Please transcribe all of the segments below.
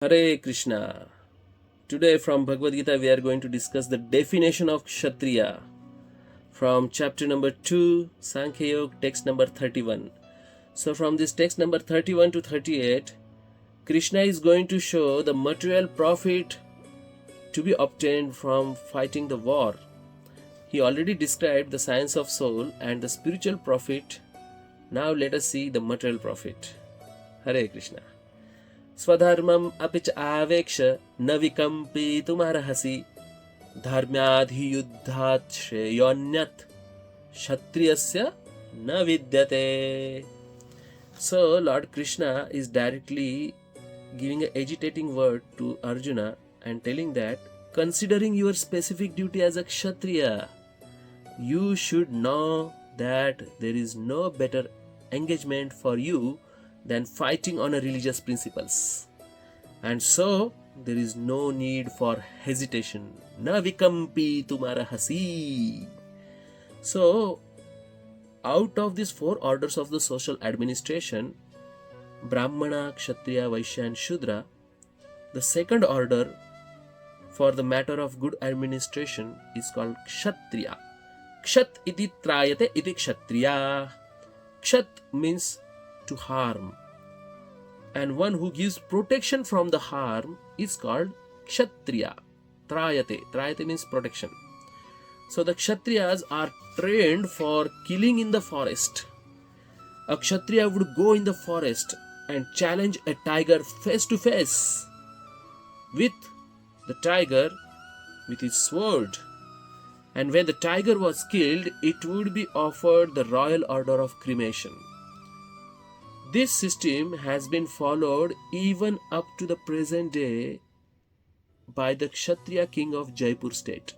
Hare Krishna. Today from Bhagavad Gita we are going to discuss the definition of Kshatriya from chapter number 2, Sankhya Yoga, text number 31. So from this text number 31 to 38, Krishna is going to show the material profit to be obtained from fighting the war. He already described the science of soul and the spiritual profit. Now let us see the material profit. Hare Krishna. sva-dharmam avekṣya na vikampitum arhasi dharmyād yuddhāt śreyo nyat kṣatriyasya na vidyate. So Lord Krishna is directly giving an agitating word to Arjuna and telling that considering your specific duty as a kshatriya, you should know that there is no better engagement for you than fighting on a religious principles, and so there is no need for hesitation. Na vikampitum arhasi. So out of these four orders of the social administration, Brahmana, Kshatriya, Vaishya and Shudra, the second order for the matter of good administration is called Kshatriya. Kshat iti trāyate iti Kshatriya. Kshat means to harm, and one who gives protection from the harm is called Kshatriya. Trāyate means protection. So the Kshatriyas are trained for killing in the forest. A Kshatriya would go in the forest and challenge a tiger face to face with the tiger with his sword, and when the tiger was killed, it would be offered the royal order of cremation. This system has been followed even up to the present day by the Kshatriya king of Jaipur state.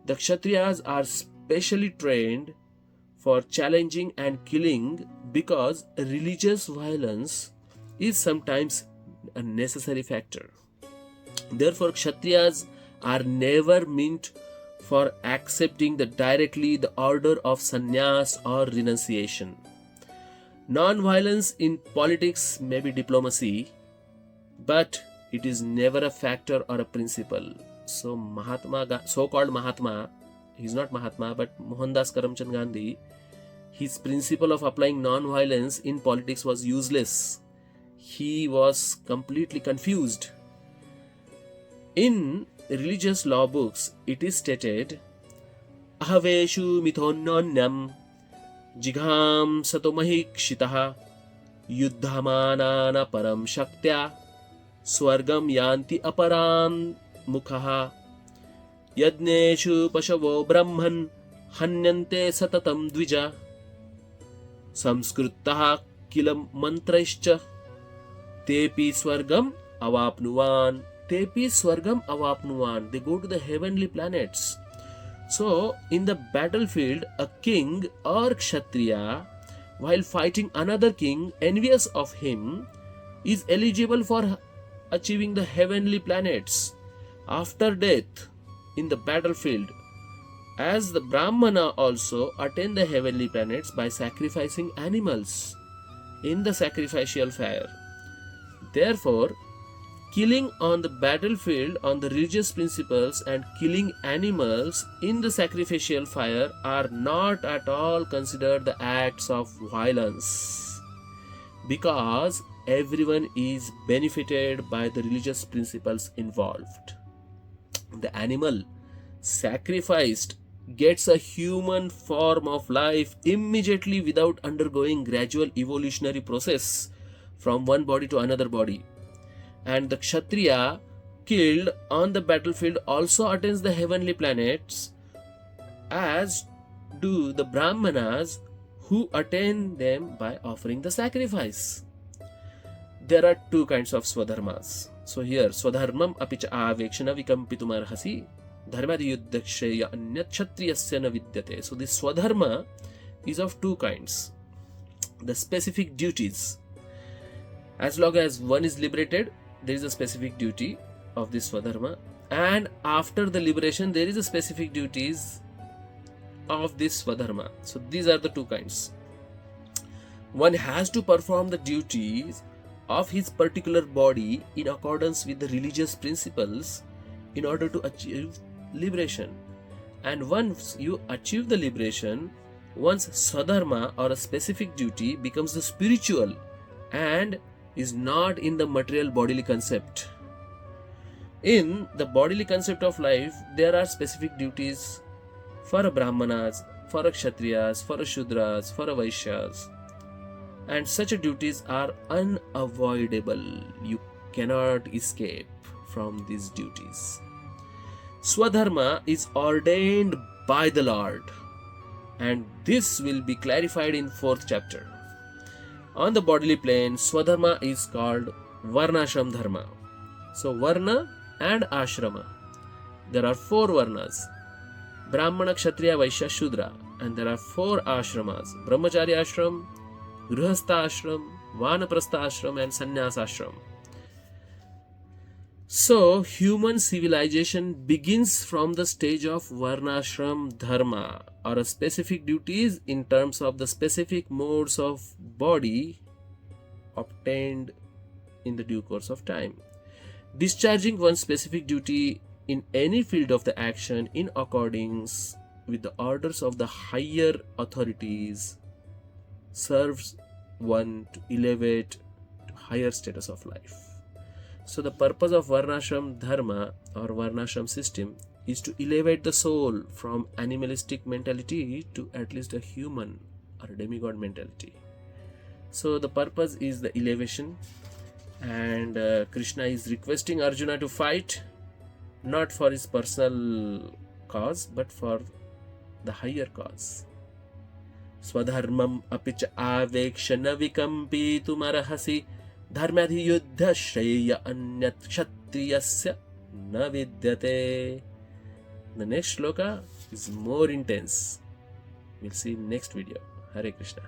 The Kshatriyas are specially trained for challenging and killing because religious violence is sometimes a necessary factor. Therefore, Kshatriyas are never meant for accepting directly the order of sannyāsa or renunciation. Non-violence in politics may be diplomacy, but it is never a factor or a principle. So so-called Mahatma, he's not Mahatma, but Mohandas Karamchand Gandhi, his principle of applying non-violence in politics was useless. He was completely confused. In religious law books, it is stated, Ahaveshu mithononyam jigham satomahi kṣitaha yuddhamānāna param shaktya swargam yanti aparam mukhaha yadneshu pashavo brahman hanyante satatam dvija samskruttaha kilam mantraischa tepi swargam avapnuvan. Tepi swargam avapnuvan. They go to the heavenly planets. So, in the battlefield, a king or kshatriya, while fighting another king envious of him, is eligible for achieving the heavenly planets after death in the battlefield, as the Brahmana also attain the heavenly planets by sacrificing animals in the sacrificial fire. Therefore, killing on the battlefield on the religious principles and killing animals in the sacrificial fire are not at all considered the acts of violence, because everyone is benefited by the religious principles involved. The animal sacrificed gets a human form of life immediately without undergoing gradual evolutionary process from one body to another body. And the Kshatriya killed on the battlefield also attains the heavenly planets, as do the Brahmanas who attain them by offering the sacrifice. There are two kinds of sva-dharmas. So here, sva-dharmam apicha avekṣya na vikampitum arhasi dharmyād yuddhāc anyat kṣatriyasya na vidyate. So this sva-dharma is of two kinds. The specific duties. As long as one is liberated, there is a specific duty of this sva-dharma, and after the liberation there is a specific duties of this sva-dharma. So these are the two kinds. One has to perform the duties of his particular body in accordance with the religious principles in order to achieve liberation. And once you achieve the liberation, one's sva-dharma or a specific duty becomes the spiritual and is not in the material bodily concept. In the bodily concept of life, there are specific duties for a brahmanas, for a kshatriyas, for a shudras, for a vaishyas. And such duties are unavoidable. You cannot escape from these duties. Swa-dharma is ordained by the Lord, and this will be clarified in 4th chapter. On the bodily plane, swa-dharma is called varnashram dharma. So varna and ashrama. There are 4 varnas: Brahmana, Kshatriya, Vaishya, Shudra, and there are 4 ashramas: Brahmacharya ashram, Grihastha ashram, Vanaprastha ashram, and sannyāsa ashram. So, human civilization begins from the stage of varnashram dharma, or a specific duties in terms of the specific modes of body obtained in the due course of time. Discharging one specific duty in any field of the action in accordance with the orders of the higher authorities serves one to elevate to higher status of life. So the purpose of varnashram dharma or varnashram system is to elevate the soul from animalistic mentality to at least a human or a demigod mentality. So the purpose is the elevation, and Krishna is requesting Arjuna to fight not for his personal cause but for the higher cause. sva-dharmam apicha avekṣya vikampitum arhasi dharmyād yuddhāc śreyaḥ anyat kṣatriyasya na vidyate. The next shloka is more intense. We'll see in next video. Hare Krishna.